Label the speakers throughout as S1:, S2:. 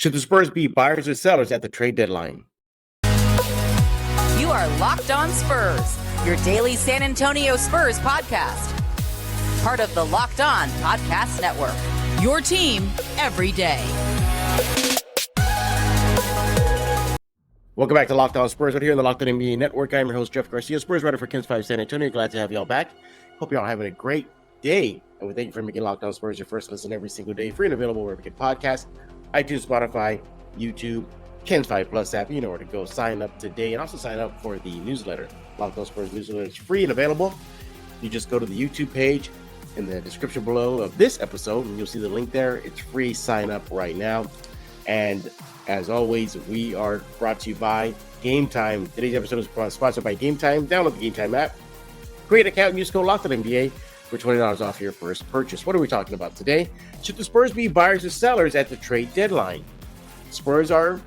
S1: Should the Spurs be buyers or sellers at the trade deadline?
S2: You are Locked On Spurs, your daily San Antonio Spurs podcast. Part of the Locked On Podcast Network, your team every day.
S1: Welcome back to Locked On Spurs right here on the Locked On NBA Network. I'm your host, Jeff Garcia, Spurs writer for Kings 5 San Antonio. Glad to have y'all back. Hope y'all having a great day. And we thank you for making Locked On Spurs your first listen every single day. Free and available wherever you get podcasts. iTunes, Spotify, YouTube, Kens 5 Plus app. You know where to go. Sign up today and also sign up for the newsletter. Locked On Spurs newsletter is free and available. You just go to the YouTube page in the description below of this episode and you'll see the link there. It's free. Sign up right now. And as always, we are brought to you by Game Time. Today's episode is sponsored by Game Time. Download the Game Time app. Create an account and use code LOCKEDONNBA for $20 off your first purchase. What are we talking about today? Should the Spurs be buyers or sellers at the trade deadline? Spurs are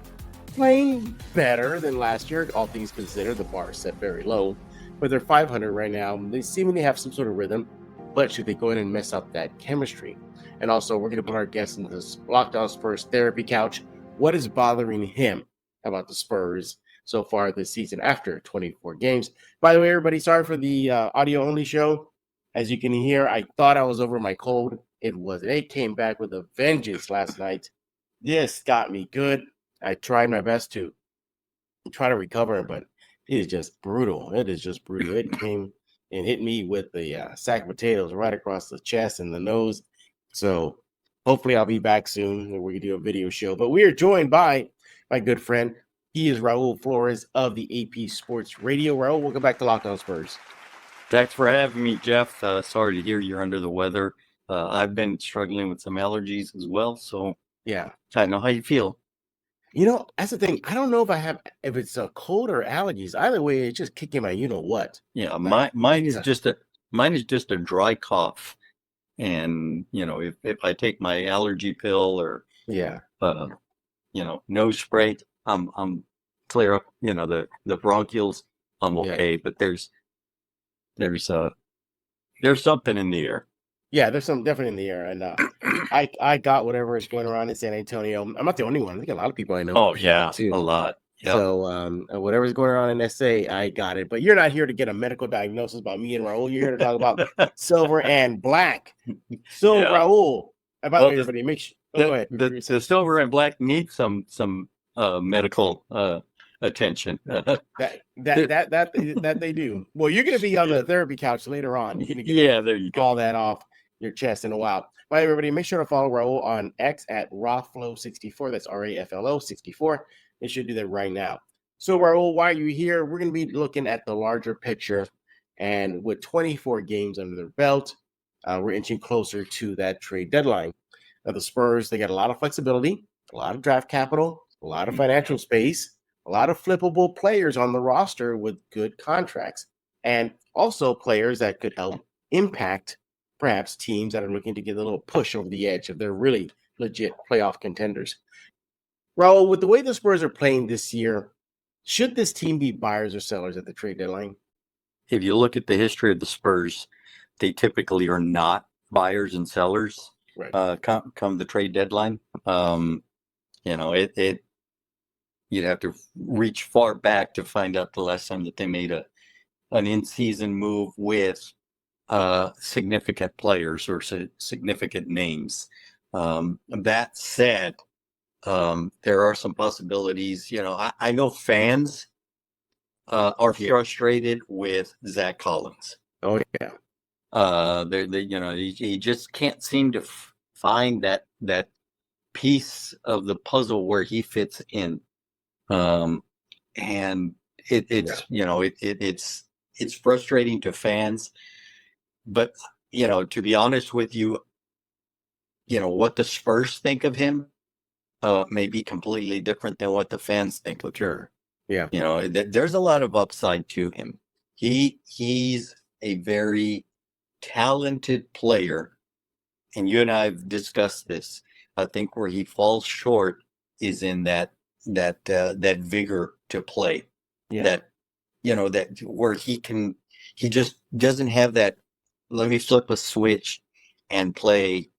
S1: playing better than last year, all things considered. The bar is set very low, but they're 500 right now. They seemingly have some sort of rhythm, but should they go in and mess up that chemistry? And also, we're going to put our guest in this Locked On Spurs therapy couch. What is bothering him about the Spurs so far this season after 24 games? By the way, everybody, sorry for the audio-only show. As you can hear, I thought I was over my cold. It wasn't. It came back with a vengeance last night. This got me good. I tried my best to try to recover, but it is just brutal. It is just brutal. It came and hit me with the sack of potatoes right across the chest and the nose. So hopefully I'll be back soon and we can do a video show. But we are joined by my good friend. He is Raul Flores of the AP Sports Radio. Raul, welcome back to Locked On Spurs.
S3: Thanks for having me, Jeff. Sorry to hear you're under the weather. I've been struggling with some allergies as well, so
S1: yeah,
S3: I know how you feel.
S1: You know, that's the thing. I don't know if it's a cold or allergies. Either way, it's just kicking my what.
S3: Yeah, mine is just a dry cough, and if I take my allergy pill or nose spray, I'm clear up. The bronchioles, I'm okay, but there's something in the air.
S1: Yeah, there's something definitely in the air, and I got whatever is going around in San Antonio. I'm not the only one. I think a lot of people I know.
S3: Oh yeah, too. A lot. Yep.
S1: So whatever's going on in SA, I got it. But you're not here to get a medical diagnosis about me and Raul. You're here to talk about silver and black. So Raul, by the way, everybody, make sure. Go ahead.
S3: The silver and black need some medical attention.
S1: That they do. Well, you're going to be on the therapy couch later on. You're
S3: gonna there you go.
S1: All that off your chest in a while. Bye, everybody. Make sure to follow Raul on X at RAFLO64. That's RAFLO64. They should do that right now. So, Raul, why are you here? We're going to be looking at the larger picture. And with 24 games under their belt, we're inching closer to that trade deadline. Now, the Spurs, they got a lot of flexibility, a lot of draft capital, a lot of financial space, a lot of flippable players on the roster with good contracts, and also players that could help impact perhaps teams that are looking to get a little push over the edge if they're really legit playoff contenders. Raul, with the way the Spurs are playing this year, should this team be buyers or sellers at the trade deadline?
S3: If you look at the history of the Spurs, they typically are not buyers and sellers come the trade deadline. You'd have to reach far back to find out the last time that they made an in-season move with significant players or significant names. That said, there are some possibilities. I know fans are frustrated with Zach Collins.
S1: Oh yeah.
S3: He just can't seem to find that piece of the puzzle where he fits in. And it's frustrating to fans, but to be honest with you, what the Spurs think of him may be completely different than what the fans think of him.
S1: Yeah.
S3: There's a lot of upside to him. He's a very talented player, and you and I have discussed this. I think where he falls short is in that vigor to play. Yeah. That where he just doesn't have that. Let me flip a switch and play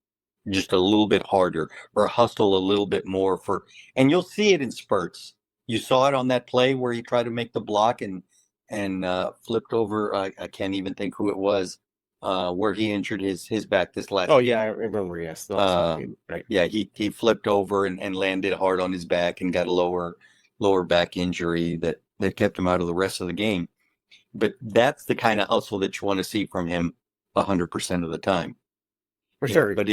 S3: just a little bit harder or hustle a little bit more and you'll see it in spurts. You saw it on that play where he tried to make the block and flipped over. I can't even think who it was, where he injured his back this last.
S1: Oh yeah, I remember. Yes,
S3: right. Yeah, he flipped over and landed hard on his back and got a lower back injury that kept him out of the rest of the game. But that's the kind of hustle that you want to see from him 100% of the time.
S1: For sure.
S3: But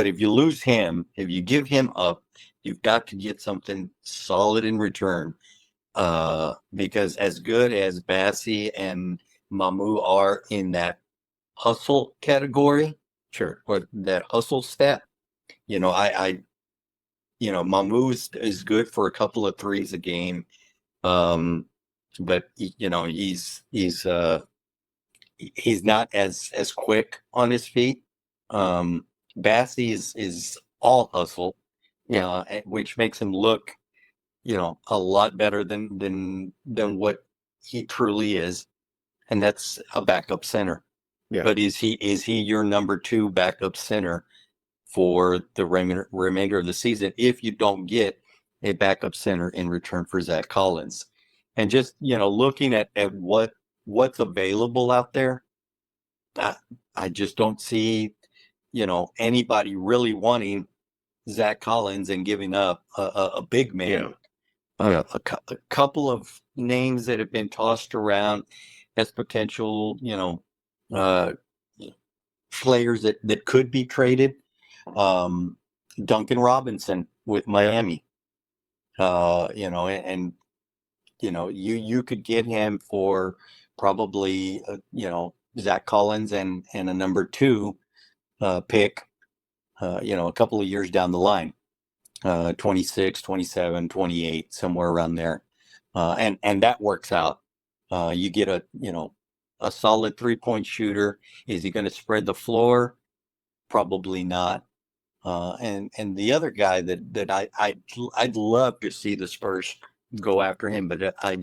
S3: if you lose him, if you give him up, you've got to get something solid in return. Because as good as Bassi and Mamu are in that hustle category,
S1: Sure.
S3: or that hustle stat, Mamu is good for a couple of threes a game. But he's not as quick on his feet. Bassi is all hustle, which makes him look, a lot better than what he truly is, and that's a backup center.
S1: Yeah.
S3: But is he your number 2 backup center for the remainder of the season if you don't get a backup center in return for Zach Collins? And just, looking at what's available out there, I just don't see, anybody really wanting Zach Collins and giving up a big man.
S1: Yeah.
S3: A couple of names that have been tossed around as potential, players that could be traded. Duncan Robinson with Miami, you could get him for probably, Zach Collins and a number 2 pick, a couple of years down the line, 26, 27, 28, somewhere around there. And that works out. You get a solid 3-point shooter. Is he going to spread the floor? Probably not. And the other guy that I'd love to see the Spurs go after him, but I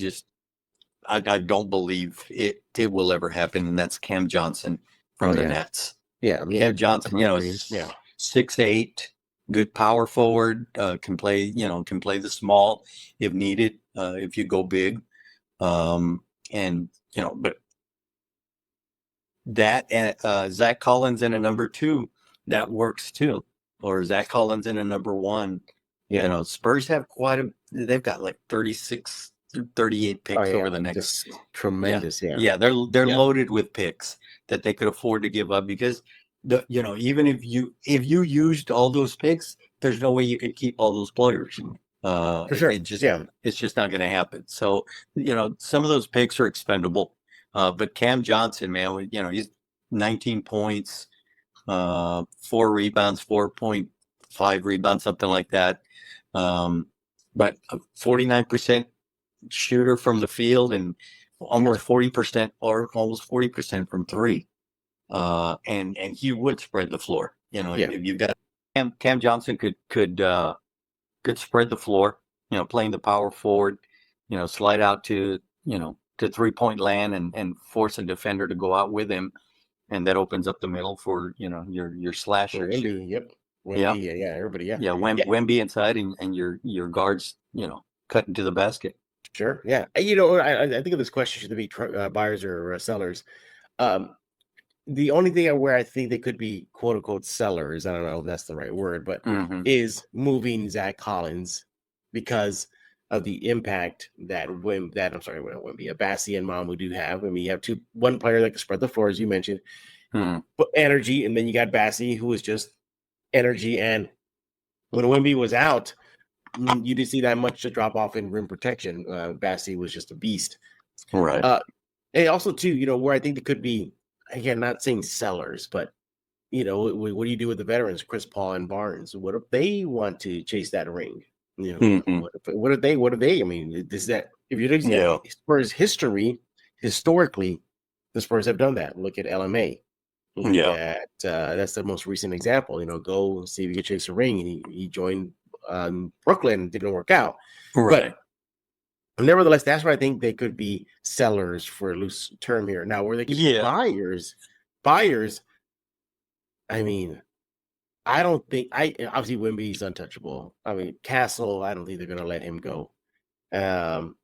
S3: don't believe it will ever happen, and that's Cam Johnson from the Nets.
S1: Yeah,
S3: Cam Johnson, 6'8", good power forward, can play the small if needed, if you go big, but that Zach Collins in a number 2, that works too, or Zach Collins in a number 1. Spurs have they've got like 36 through 38 picks over the next.
S1: Just tremendous.
S3: Yeah, they're loaded with picks that they could afford to give up, because even if you used all those picks, there's no way you could keep all those players.
S1: For sure.
S3: It's just not going to happen. So, some of those picks are expendable. But Cam Johnson, man, he's 19 points, 4 rebounds, 4.5 rebounds, something like that. But a 49% shooter from the field and almost 40% or almost 40% from 3. And he would spread the floor. If you've got Cam Johnson could spread the floor, playing the power forward, slide out to 3-point land and force a defender to go out with him. And that opens up the middle for, your slashers.
S1: Yep. Wemby, everybody. Yeah.
S3: Wemby inside and your guards, cutting to the basket.
S1: Sure. Yeah. I think of this question, should they be buyers or sellers? The only thing where I think they could be quote unquote sellers, I don't know if that's the right word, but is moving Zach Collins, because of the impact that Bassi and Mamu do have. I mean, you have one player that can spread the floor, as you mentioned, but energy, and then you got Bassi, who is just energy. And when Wemby was out, you didn't see that much to drop off in rim protection. Bassi was just a beast.
S3: Right.
S1: And also, too, where I think they could be, again, not saying sellers, but, what do you do with the veterans, Chris Paul and Barnes? What if they want to chase that ring? What if they? I mean, is that, if you're looking at Spurs history, historically, the Spurs have done that. Look at LMA. That's the most recent example. Go see if you can chase a ring. And he joined Brooklyn, didn't work out.
S3: Right.
S1: But nevertheless, that's where I think they could be sellers for a loose term here. Now, where they could be buyers, I mean, I don't think obviously Wemby's untouchable. I mean, Castle, I don't think they're going to let him go. Um,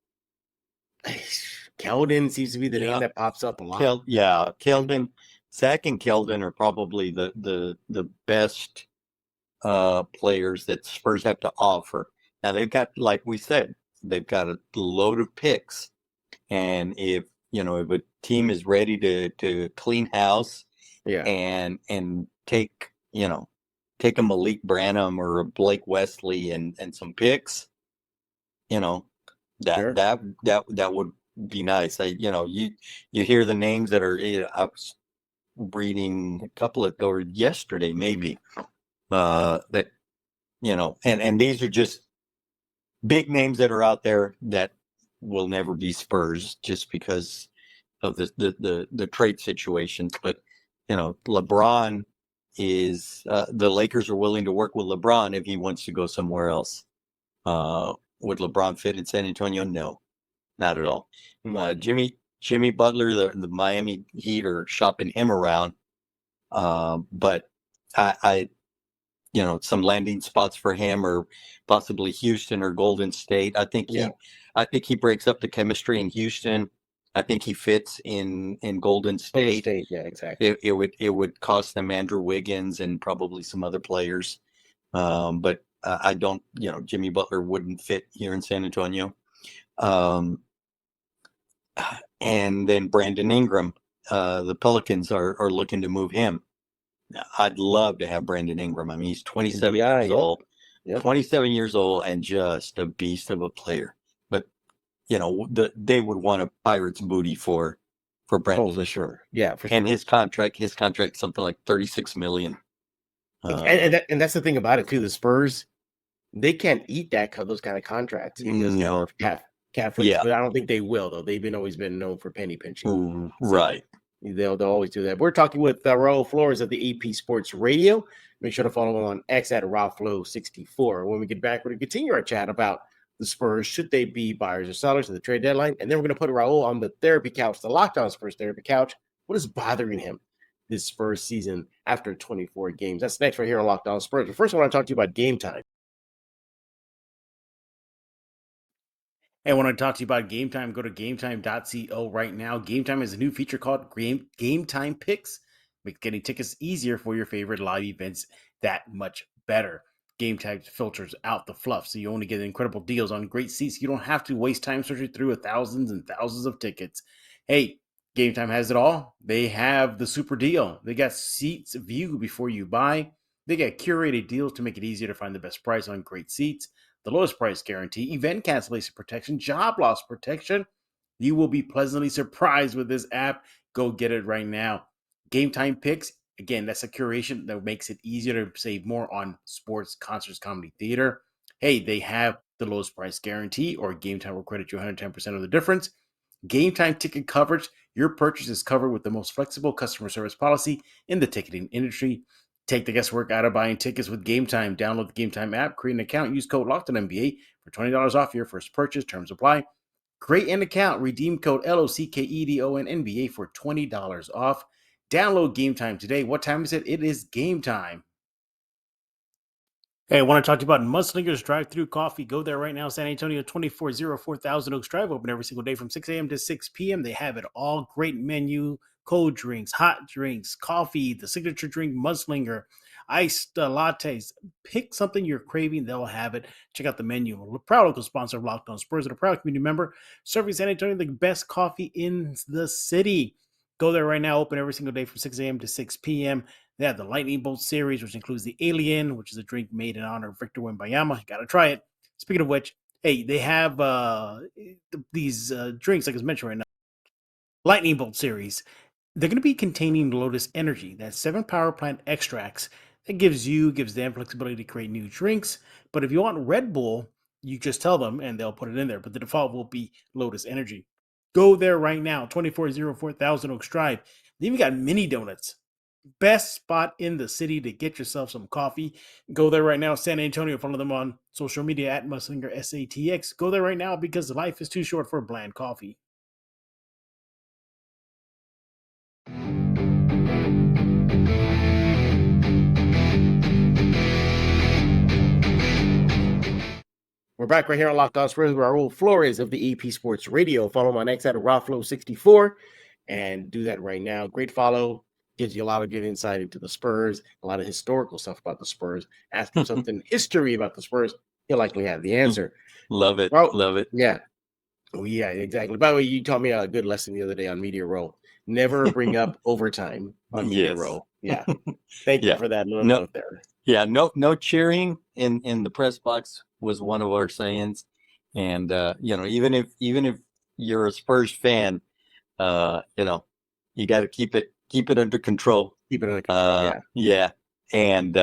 S1: Keldon seems to be the name that pops up a lot.
S3: Keldon, Zach and Keldon are probably the best players that Spurs have to offer. Now they've got, like we said, they've got a load of picks, and if a team is ready to clean house, and take a Malik Branham or a Blake Wesley and some picks, that would be nice. You hear the names that are. I was reading a couple of or yesterday maybe that and these are just big names that are out there that will never be Spurs just because of the trade situations. But LeBron is the Lakers are willing to work with LeBron if he wants to go somewhere else. Would LeBron fit in San Antonio? No, not at all. Jimmy Butler, the Miami Heat are shopping him around. But I some landing spots for him, or possibly Houston or Golden State. I think he breaks up the chemistry in Houston. I think he fits in Golden State.
S1: Yeah, exactly.
S3: It would cost them Andrew Wiggins and probably some other players. But I don't, Jimmy Butler wouldn't fit here in San Antonio. And then Brandon Ingram, the Pelicans are looking to move him. I'd love to have Brandon Ingram. I mean, he's 27 years old, 27 years old, and just a beast of a player. But they would want a Pirates booty for Brandon.
S1: Oh, for sure. Yeah, for sure.
S3: And his contract, something like $36 million.
S1: And that's the thing about it too. The Spurs, they can't eat those kind of contracts because cap rates. But I don't think they will, though. They've always been known for penny pinching.
S3: Right.
S1: They'll always do that. We're talking with Raul Flores of the AP Sports Radio. Make sure to follow him on X at RaulFlo64. When we get back, we're going to continue our chat about the Spurs. Should they be buyers or sellers at the trade deadline? And then we're going to put Raul on the therapy couch, the Lockdown Spurs therapy couch. What is bothering him this Spurs season after 24 games? That's next right here on Lockdown Spurs. But first, I want to talk to you about Game Time.
S4: Hey, I want to talk to you about Game Time. Go to gametime.co right now. Game Time has a new feature called Game Time Picks. Makes getting tickets easier for your favorite live events that much better. Game Time filters out the fluff, so you only get incredible deals on great seats. You don't have to waste time searching through thousands and thousands of tickets. Hey, Game Time has it all. They have the super deal. They got seats view before you buy. They got curated deals to make it easier to find the best price on great seats. The lowest price guarantee, event cancellation protection, job loss protection. You will be pleasantly surprised with this app. Go get it right now. Game Time Picks. Again, that's a curation that makes it easier to save more on sports, concerts, comedy, theater. Hey, they have the lowest price guarantee, or Game Time will credit you 110% of the difference. Game Time ticket coverage. Your purchase is covered with the most flexible customer service policy in the ticketing industry. Take the guesswork out of buying tickets with Game Time. Download the Game Time app, create an account, use code LOCKEDONNBA for $20 off your first purchase. Terms apply. Create an account, redeem code LOCKEDONNBA for $20 off. Download Game Time today. What time is it? It is game time. Hey, I want to talk to you about Mudslinger's Drive-Thru Coffee. Go there right now, San Antonio, 2404 Thousand Oaks Drive. Open every single day from 6 a.m. to 6 p.m. They have it all. Great menu. Cold drinks, hot drinks, coffee, the signature drink, Mudslinger, iced lattes. Pick something you're craving, they'll have it. Check out the menu. A proud local sponsor of Locked On Spurs and a proud community member serving San Antonio the best coffee in the city. Go there right now. Open every single day from 6 a.m. to 6 p.m. They have the Lightning Bolt series, which includes the Alien, which is a drink made in honor of Victor Wembanyama. You got to try it. Speaking of which, hey, they have these drinks, like I was mentioned right now. Lightning Bolt series. They're going to be containing Lotus Energy. That's 7 power plant extracts. That gives them flexibility to create new drinks. But if you want Red Bull, you just tell them and they'll put it in there. But the default will be Lotus Energy. Go there right now, 2404 Thousand Oaks Drive. They even got mini donuts. Best spot in the city to get yourself some coffee. Go there right now, San Antonio. Follow them on social media at Mudslinger SATX. Go there right now because life is too short for bland coffee.
S1: We're back right here on Locked On Spurs with Raul Flores of the EP Sports Radio. Follow him on X at RawFlow64 and do that right now. Great follow. Gives you a lot of good insight into the Spurs, a lot of historical stuff about the Spurs. Ask him something history about the Spurs. He'll likely have the answer.
S3: Love it.
S1: Well,
S3: Love it.
S1: Yeah. Oh, yeah, exactly. By the way, you taught me a good lesson the other day on Media Row. Never bring up overtime on Media
S3: Yes.
S1: Row. Yeah. Thank you
S3: Yeah.
S1: for that little
S3: No.
S1: note there.
S3: Yeah, no cheering in the press box was one of our sayings. And even if you're a Spurs fan, you got to keep it under control.
S1: Keep it under control.
S3: Yeah. And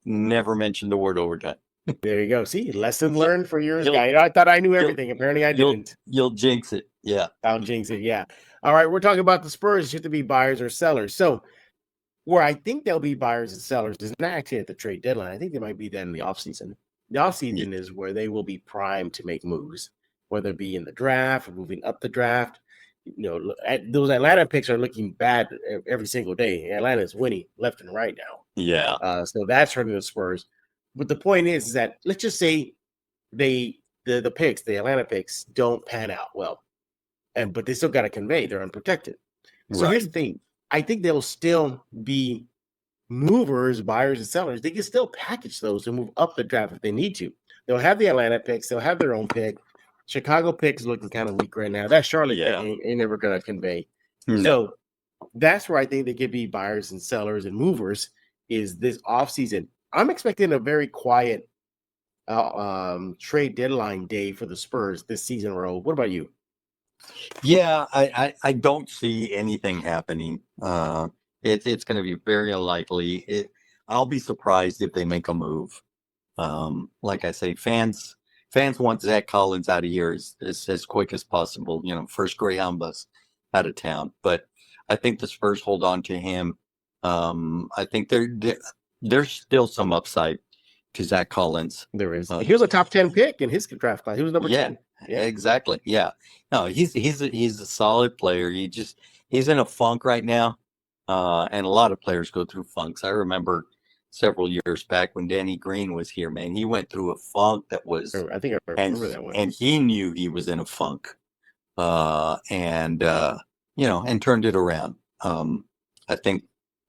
S3: never mention the word overtime.
S1: There you go. See, lesson learned for yours,
S3: You'll-
S1: guy. I thought I knew everything. Apparently, I didn't.
S3: You'll jinx it. Yeah.
S1: I'll jinx it. Yeah. All right. We're talking about the Spurs. Should they be buyers or sellers? So, where I think they'll be buyers and sellers is not actually at the trade deadline. I think they might be then in the offseason. The offseason is where they will be primed to make moves, whether it be in the draft or moving up the draft. Those Atlanta picks are looking bad every single day. Atlanta is winning left and right now.
S3: Yeah.
S1: So that's hurting the Spurs. But the point is that let's just say the Atlanta picks don't pan out well, but they still got to convey they're unprotected. So here's the thing: I think they'll still be movers, buyers, and sellers. They can still package those and move up the draft if they need to. They'll have the Atlanta picks. They'll have their own pick. Chicago picks looking kind of weak right now. That Charlotte pick ain't never going to convey.
S3: No.
S1: So that's where I think they could be buyers and sellers and movers is this offseason. I'm expecting a very quiet trade deadline day for the Spurs this season, Raul. What about you?
S3: Yeah, I don't see anything happening. It's going to be very unlikely. I'll be surprised if they make a move. Like I say, fans want Zach Collins out of here as quick as possible. First Greyhound bus out of town. But I think the Spurs hold on to him. I think there's still some upside to Zach Collins.
S1: There is. He was a top 10 pick in his draft class. He was number 10.
S3: Yeah, exactly. Yeah. No, he's a solid player. He's in a funk right now. And a lot of players go through funks. I remember several years back when Danny Green was here, man, he went through a funk that was,
S1: I think I remember that one.
S3: And he knew he was in a funk, and turned it around. I think,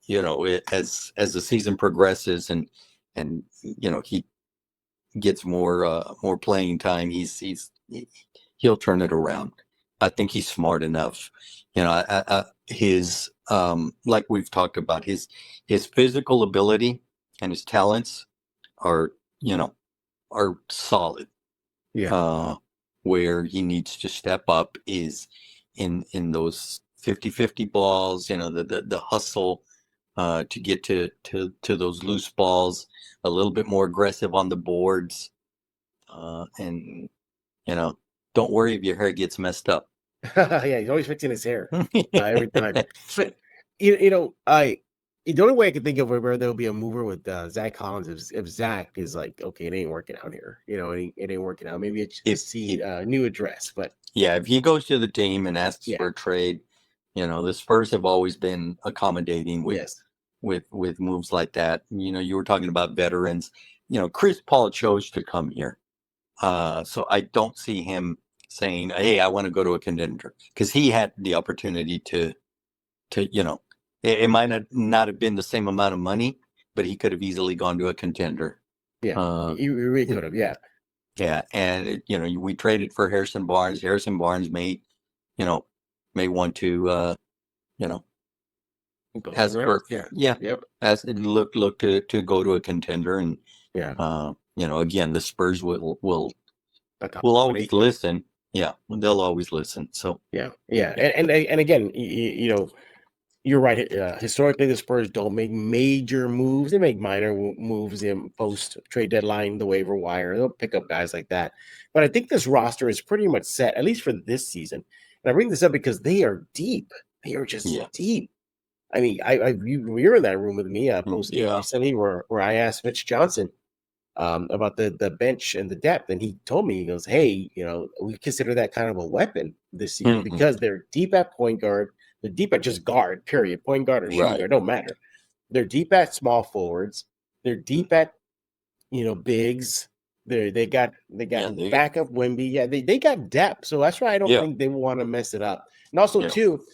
S3: as the season progresses and he gets more playing time, he'll turn it around. I think he's smart enough. His like we've talked about, his physical ability and his talents are solid.
S1: Yeah.
S3: Where he needs to step up is in those 50-50 balls, the hustle to get to those loose balls, a little bit more aggressive on the boards, and don't worry if your hair gets messed up.
S1: Yeah, he's always fixing his hair every time. But the only way I can think of where there'll be a mover with Zach Collins is if Zach is like, okay, it ain't working out here. It ain't working out. Maybe it's just new address. But
S3: yeah, if he goes to the team and asks for a trade, the Spurs have always been accommodating with moves like that. You were talking about veterans. Chris Paul chose to come here, so I don't see him saying, "Hey, I want to go to a contender," because he had the opportunity to it might not have been the same amount of money, but he could have easily gone to a contender.
S1: Yeah, he really could have. Yeah,
S3: yeah, and we traded for Harrison Barnes. Harrison Barnes may want to has look to go to a contender, and again, the Spurs will always listen. Yeah, they'll always listen. So
S1: yeah, and again, you're right. Historically, the Spurs don't make major moves. They make minor moves in post-trade deadline, the waiver wire. They'll pick up guys like that. But I think this roster is pretty much set, at least for this season. And I bring this up because they are deep. They are just deep. I mean, you were in that room with me recently where I asked Mitch Johnson about the bench and the depth. And he told me, he goes, hey, we consider that kind of a weapon this season because they're deep at point guard. They're deep at just guard, period. Point guard or shooting guard, don't matter. They're deep at small forwards. They're deep at, bigs. They got
S3: Yeah,
S1: backup Wemby. Yeah, they got depth. So that's why I don't
S3: Yeah.
S1: think they want to mess it up. And also,
S3: Yeah.
S1: too,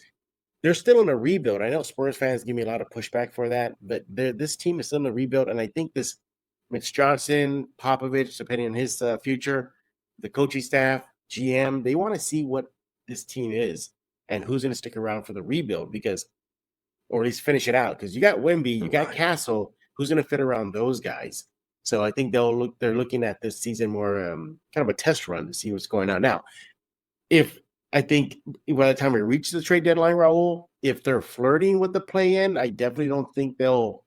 S1: they're still in a rebuild. I know Spurs fans give me a lot of pushback for that, but this team is still in a rebuild, and I think this Mitch Johnson, Popovich, depending on his future, the coaching staff, GM, they want to see what this team is and who's going to stick around for the rebuild because, or at least finish it out. Because you got Wemby, you got
S3: Right.
S1: Castle, who's going to fit around those guys. So I think they're looking at this season more kind of a test run to see what's going on. Now, if I think by the time we reach the trade deadline, Raul, if they're flirting with the play-in, I definitely don't think they'll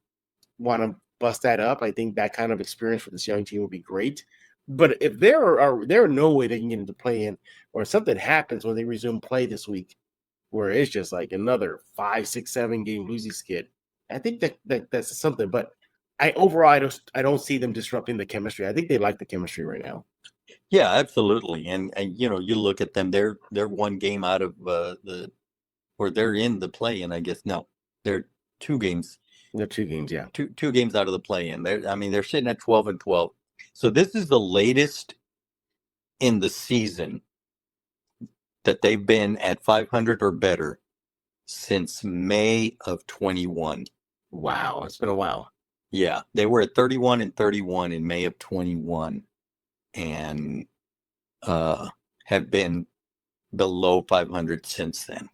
S1: want to bust that up. I think that kind of experience for this young team would be great. But if there are no way they can get into play-in, or something happens when they resume play this week, where it's just like another 5, 6, 7 game losing skid, I think that's something. But I don't see them disrupting the chemistry. I think they like the chemistry right now.
S3: Yeah, absolutely. And you look at them, they're one game out of or they're in the play-in, I guess. No, they're 2 games.
S1: They're 2 games, yeah.
S3: Two games out of the play-in. They're sitting at 12-12. So this is the latest in the season that they've been at 500 or better since May of 21.
S1: Wow, it's been a while.
S3: Yeah, they were at 31-31 in May of 21 and have been below 500 since then.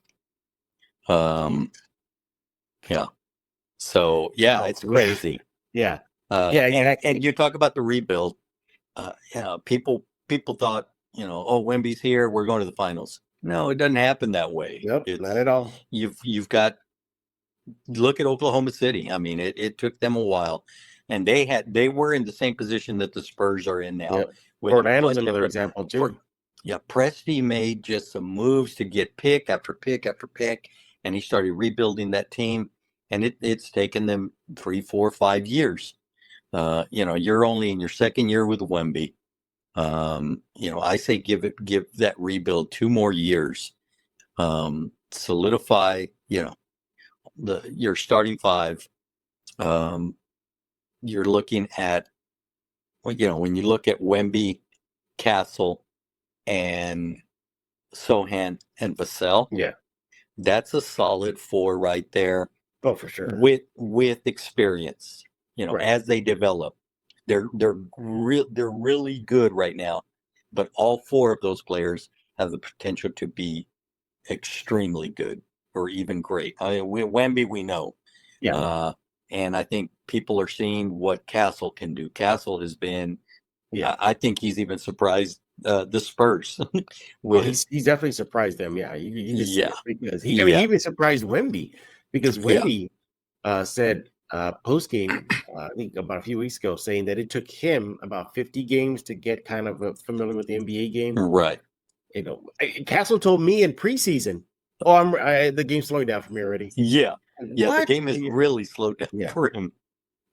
S3: Yeah. So yeah, it's crazy.
S1: Yeah.
S3: And you talk about the rebuild. People thought, oh, Wemby's here, we're going to the finals. No, it doesn't happen that way.
S1: Nope, not at all.
S3: You've got, look at Oklahoma City. I mean, it took them a while, and they were in the same position that the Spurs are in now.
S1: Yep. Orlando's another example too.
S3: Yeah, Presti made just some moves to get pick after pick after pick, and he started rebuilding that team, and it's taken them 3, 4, 5 years. You're only in your second year with Wemby. I say give that rebuild 2 more years. Solidify, your starting 5. You're looking at, when you look at Wemby, Castle, and Sohan and Vassell.
S1: Yeah.
S3: That's a solid 4 right there.
S1: Oh, for sure.
S3: With experience,
S1: Right.
S3: as they develop, they're really good right now. But all 4 of those players have the potential to be extremely good or even great. I mean, Wemby, we know.
S1: Yeah.
S3: And I think people are seeing what Castle can do. Castle has been,
S1: Yeah.
S3: I think he's even surprised the Spurs.
S1: He's definitely surprised them. Yeah. He even surprised Wemby because Wemby said post game, I think about a few weeks ago, saying that it took him about 50 games to get kind of familiar with the NBA game.
S3: Right.
S1: Castle told me in preseason, the game's slowing down for me already.
S3: Yeah. Yeah.
S1: What?
S3: The game is really slowed down for him.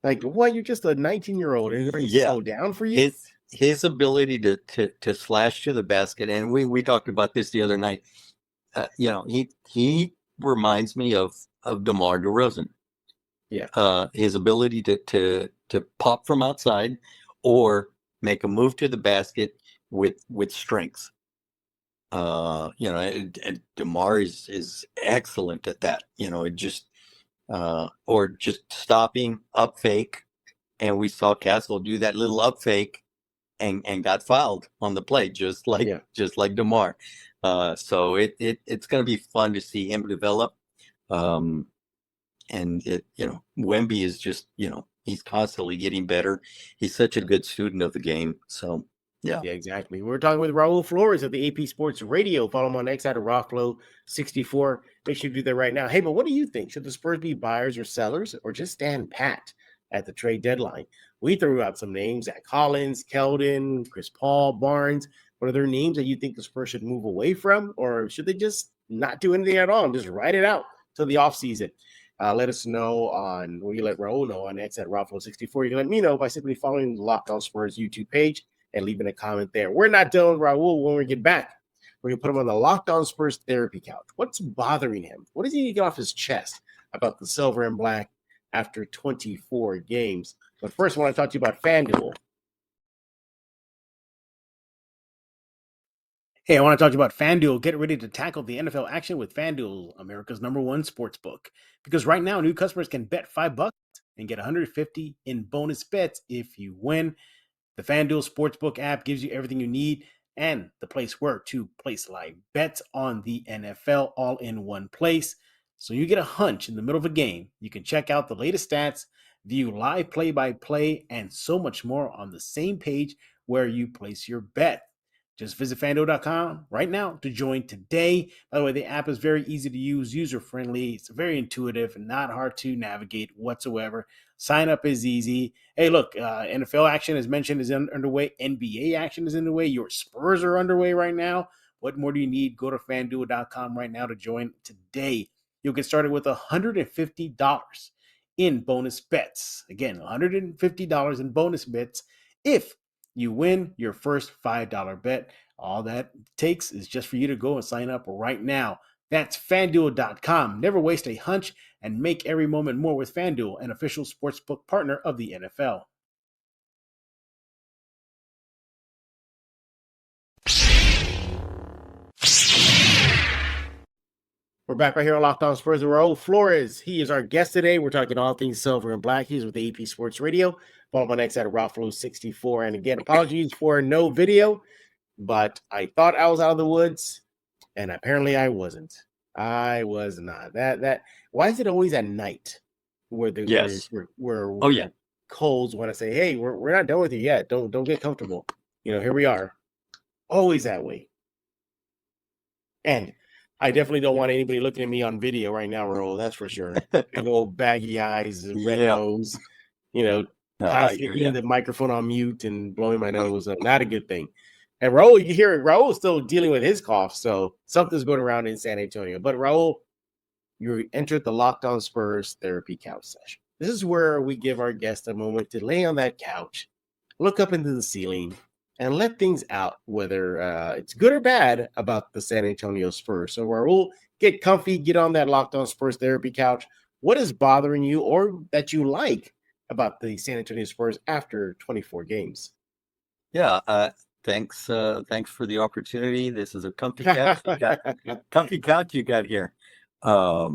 S1: Like, what? You're just a 19-year-old and it's slowed down for you?
S3: His ability to slash to the basket, and we talked about this the other night. He reminds me of DeMar DeRozan.
S1: Yeah.
S3: His ability to pop from outside or make a move to the basket with strength. And DeMar is excellent at that. Or just stopping, up fake, and we saw Castle do that little up fake and got fouled on the play, just like DeMar. So it's going to be fun to see him develop. And Wemby is just, he's constantly getting better. He's such a good student of the game. So yeah,
S1: exactly. We're talking with Raul Flores of the AP Sports Radio. Follow him on X at RawFlow64. Make sure you do that right now. Hey, but what do you think? Should the Spurs be buyers or sellers, or just stand pat at the trade deadline? We threw out some names: Zach Collins, Keldon, Chris Paul, Barnes. What are their names that you think the Spurs should move away from, or should they just not do anything at all and just ride it out till the offseason? Let us know you let Raul know on X at RawFlow64. You can let me know by simply following the Locked On Spurs YouTube page and leaving a comment there. We're not done with Raul. When we get back, we're going to put him on the Locked On Spurs therapy couch. What's bothering him? What does he need to get off his chest about the silver and black after 24 games? But first, I want to talk to you about FanDuel.
S4: Hey, I want to talk to you about FanDuel. Get ready to tackle the NFL action with FanDuel, America's #1 sports book. Because right now, new customers can bet $5 and get 150 in bonus bets if you win. The FanDuel Sportsbook app gives you everything you need and the place where to place live bets on the NFL all in one place. So you get a hunch in the middle of a game. You can check out the latest stats, view live play-by-play, and so much more on the same page where you place your bet. Just visit fanduel.com right now to join today. By the way, the app is very easy to use, user-friendly. It's very intuitive and not hard to navigate whatsoever. Sign up is easy. Hey, look, NFL action, as mentioned, is underway. NBA action is underway. Your Spurs are underway right now. What more do you need? Go to fanduel.com right now to join today. You'll get started with $150 in bonus bets. Again, $150 in bonus bets if you win your first $5 bet. All that takes is just for you to go and sign up right now. That's fanduel.com. Never waste a hunch and make every moment more with FanDuel, an official sportsbook partner of the NFL.
S1: We're back right here on Locked On Spurs with Raul Flores. He is our guest today. We're talking all things silver and black. He's with AP Sports Radio. Follow my next at Raul64. And again, apologies for no video, but I thought I was out of the woods, and apparently I wasn't. I was not. That. Why is it always at night where the
S3: Yes.
S1: where
S3: Oh, yeah.
S1: Coles want to say, "Hey, we're not done with you yet. Don't get comfortable." Here we are. Always that way. And I definitely don't want anybody looking at me on video right now, Raul. That's for sure. Big old baggy eyes, and red nose. Passing the microphone on mute and blowing my nose up. Not a good thing. And Raul, you hear it. Raul is still dealing with his cough, so something's going around in San Antonio. But Raul, you entered the Locked On Spurs therapy couch session. This is where we give our guest a moment to lay on that couch, look up into the ceiling, and let things out, whether it's good or bad, about the San Antonio Spurs. So Raul, get comfy, get on that Locked On Spurs therapy couch. What is bothering you or that you like about the San Antonio Spurs after 24 games?
S3: Yeah, thanks for the opportunity. This is a comfy couch you got here. I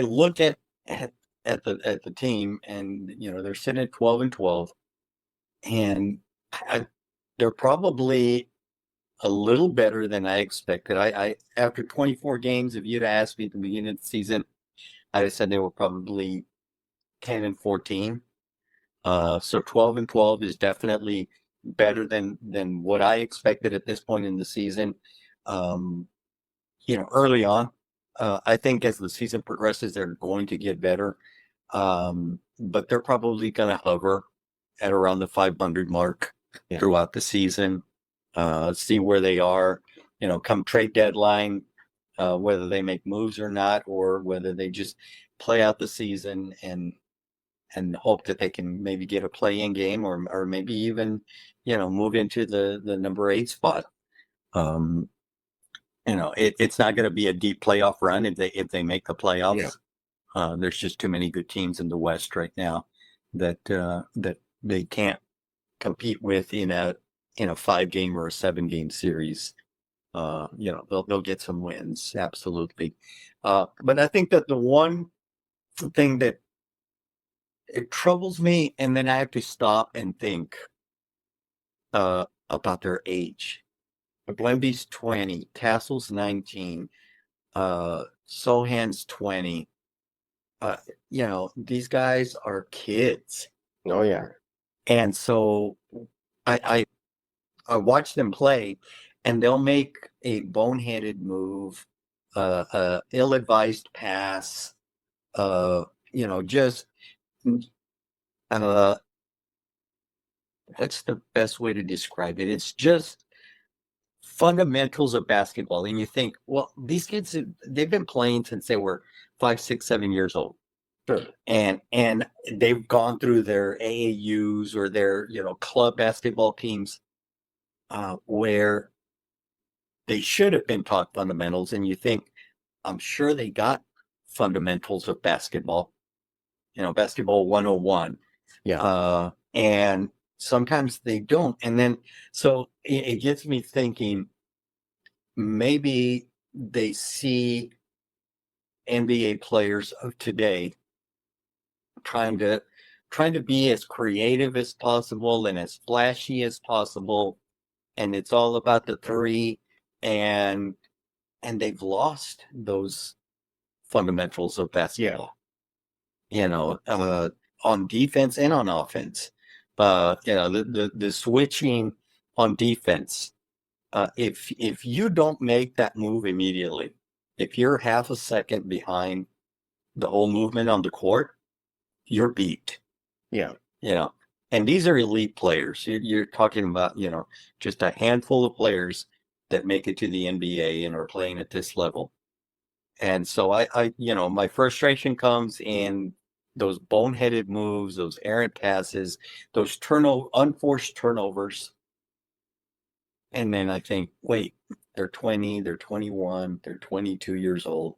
S3: look at the team, and they're sitting at 12-12, and they're probably a little better than I expected. I after 24 games, if you'd asked me at the beginning of the season, I'd have said they were probably 10-14. So 12-12 is definitely better than what I expected at this point in the season. Early on, I think as the season progresses, they're going to get better. But they're probably going to hover at around the 500 mark throughout the season. See where they are, come trade deadline, whether they make moves or not, or whether they just play out the season and hope that they can maybe get a play-in game or maybe even, move into the number 8 spot. It's not going to be a deep playoff run if they make the playoffs. There's just too many good teams in the West right now that they can't compete with in a 5-game or a 7-game series. They'll get some wins, absolutely. But I think that the one thing that it troubles me, and then I have to stop and think about their age. Wemby's 20, Tassel's 19, Sohan's 20. These guys are kids.
S1: Oh yeah.
S3: And so I watch them play, and they'll make a boneheaded move, ill-advised pass, just that's the best way to describe it. It's just fundamentals of basketball. And you think, well, these kids, they've been playing since they were 5, 6, 7 years old.
S1: Sure.
S3: And they've gone through their AAUs or their, club basketball teams where they should have been taught fundamentals. And you think, I'm sure they got fundamentals of basketball, basketball 101.
S1: Yeah.
S3: And sometimes they don't. And then, so it gets me thinking, maybe they see NBA players of today trying to be as creative as possible and as flashy as possible, and it's all about the three, and they've lost those fundamentals of basketball. On defense and on offense. The switching on defense. If you don't make that move immediately, if you're half a second behind the whole movement on the court, you're beat.
S1: Yeah.
S3: And these are elite players. You're talking about, just a handful of players that make it to the NBA and are playing at this level. And so my frustration comes in those boneheaded moves, those errant passes, those unforced turnovers. And then I think, wait, they're 20, they're 21, they're 22 years old.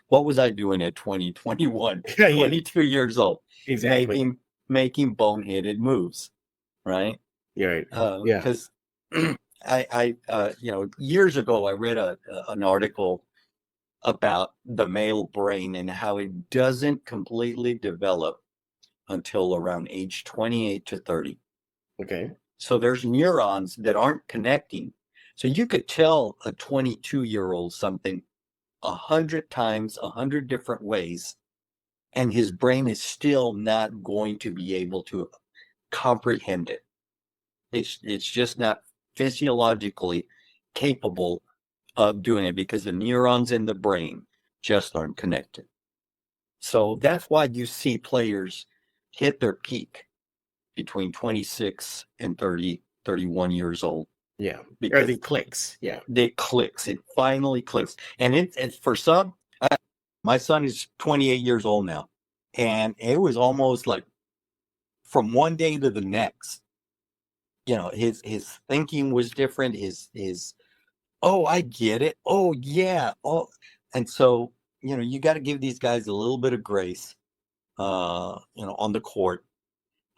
S3: What was I doing at 20, 21, 22 years old?
S1: Exactly.
S3: Making boneheaded moves, right?
S1: Yeah.
S3: Because years ago I read an article about the male brain and how it doesn't completely develop until around age 28 to 30.
S1: Okay.
S3: So there's neurons that aren't connecting. So you could tell a 22-year-old something 100 times, 100 different ways, and his brain is still not going to be able to comprehend it. It's just not physiologically capable of doing it because the neurons in the brain just aren't connected. So that's why you see players hit their peak between 26 and 30, 31 years old.
S1: Yeah.
S3: Because
S1: everything clicks. Yeah.
S3: It clicks. It finally clicks. And it's for some, my son is 28 years old now. And it was almost like from one day to the next, his thinking was different. His oh, I get it. Oh, yeah. Oh, and so, you got to give these guys a little bit of grace, on the court.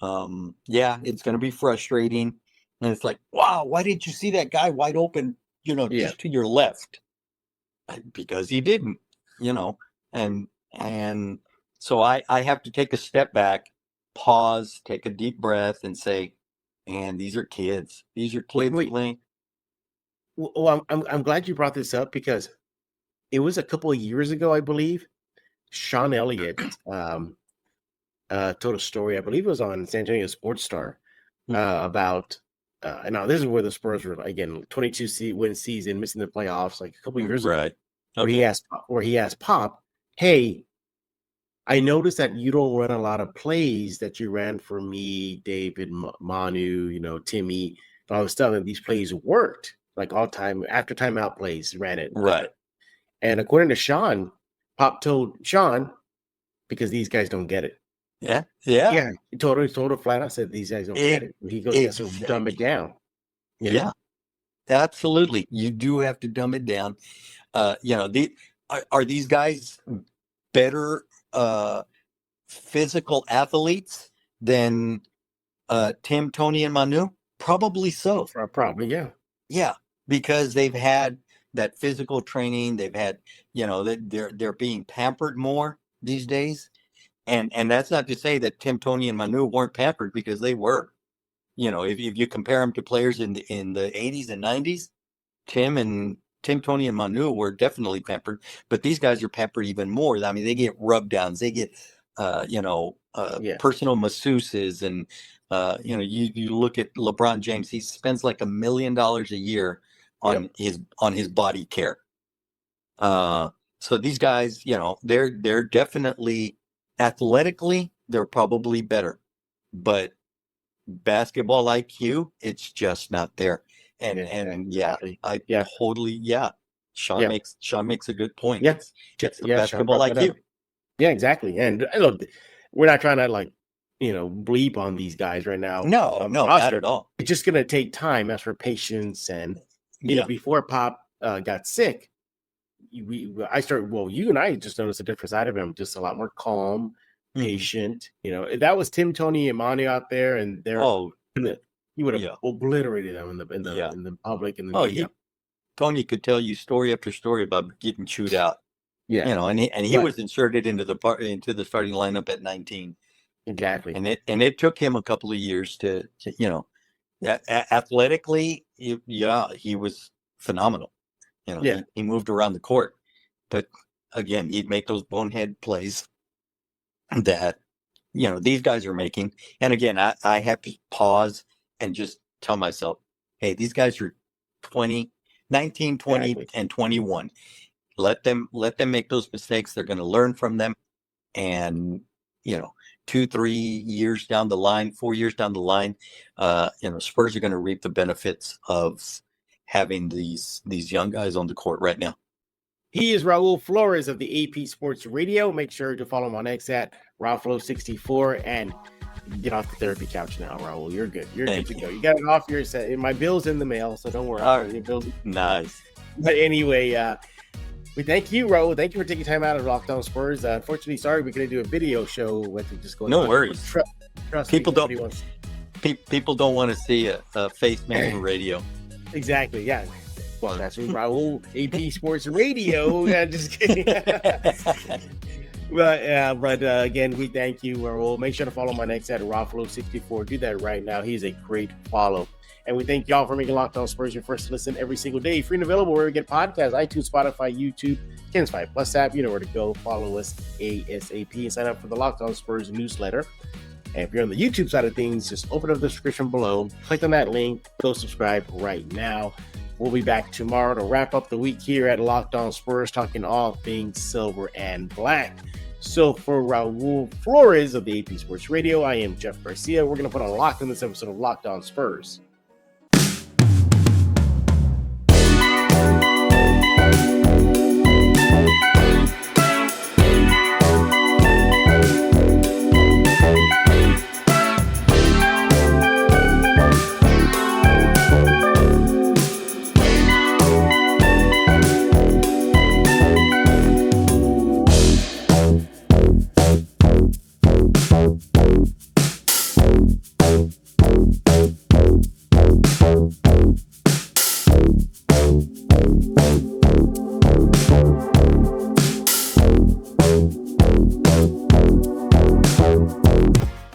S3: It's going to be frustrating. And it's like, wow, why didn't you see that guy wide open, just to your left? Because he didn't, and so I have to take a step back, pause, take a deep breath and say, man, these are kids. These are kids playing.
S1: Well, I'm glad you brought this up because it was a couple of years ago, I believe. Sean Elliott told a story. I believe it was on San Antonio Sports Star about. And now this is where the Spurs were again 22 win season, missing the playoffs like a couple of years ago.
S3: Right.
S1: Okay. Where he asked Pop, "Hey, I noticed that you don't run a lot of plays that you ran for me, David, Manu, Timmy, all this stuff, and these plays worked." Like all time after timeout plays ran it.
S3: Right.
S1: And according to Sean, Pop told Sean, because these guys don't get it.
S3: Yeah.
S1: He told her flat out, said these guys don't get it. He goes, yes, so dumb it down.
S3: Yeah, absolutely. You do have to dumb it down. Are these guys better physical athletes than Tim, Tony, and Manu? Probably so.
S1: Probably, yeah.
S3: Yeah, because they've had that physical training. They've had, they're being pampered more these days. And that's not to say that Tim, Tony, and Manu weren't pampered, because they were. If you compare them to players in the 80s and 90s, Tim, Tony, and Manu were definitely pampered. But these guys are pampered even more. I mean, they get rub downs. They get, personal masseuses, and you look at LeBron James. He spends like $1 million a year on his body care. So these guys, they're definitely athletically, they're probably better, but basketball IQ, it's just not there. And totally. Sean makes a good point.
S1: Yes,
S3: it's the basketball IQ.
S1: Yeah, exactly. And look, we're not trying to bleep on these guys right now.
S3: No, not at all.
S1: It's just gonna take time. As for patience, and before Pop got sick, you and I just noticed a different side of him, just a lot more calm, patient. That was Tim, Tony, and Manu out there, and he would have obliterated them in the public and the media.
S3: Tony could tell you story after story about getting chewed out.
S1: Yeah,
S3: And he
S1: Right.
S3: was inserted into the starting lineup at 19,
S1: exactly.
S3: and it took him a couple of years to athletically, he was phenomenal.
S1: Yeah.
S3: He moved around the court, but again, he'd make those bonehead plays that these guys are making. And again, I have to pause and just tell myself, hey, these guys are 19, 20,
S1: Exactly.
S3: and 21. Let them make those mistakes. They're going to learn from them. And 2, 3 years down the line, 4 years down the line, Spurs are going to reap the benefits of having these young guys on the court right now.
S1: He is Raul Flores of the AP Sports Radio. Make sure to follow him on X at RaulFlo64 and get off the therapy couch now, Raul. You're good. You're
S3: Thank
S1: good to
S3: you.
S1: go. You got it off your set. My bill's in the mail, so don't worry.
S3: All right.
S1: Your bill's...
S3: Nice.
S1: But anyway, we thank you, Raul. Thank you for taking time out of Locked On Spurs. Unfortunately, sorry we couldn't do a video show with it. Just going.
S3: No worries.
S1: Trust
S3: People
S1: me,
S3: don't. People don't want to see a face man on radio.
S1: Exactly. Yeah. Well, that's what Raul AP Sports Radio. Yeah, just kidding. But again, we thank you, Raul. Make sure to follow my next at RaulFlo64. Do that right now. He's a great follow. And we thank y'all for making Locked On Spurs your first listen every single day. Free and available where we get podcasts, iTunes, Spotify, YouTube, Ken's 5 Plus app. You know where to go. Follow us ASAP and sign up for the Locked On Spurs newsletter. And if you're on the YouTube side of things, just open up the description below. Click on that link. Go subscribe right now. We'll be back tomorrow to wrap up the week here at Locked On Spurs, talking all things silver and black. So for Raul Flores of the AP Sports Radio, I am Jeff Garcia. We're going to put on lock in this episode of Locked On Spurs.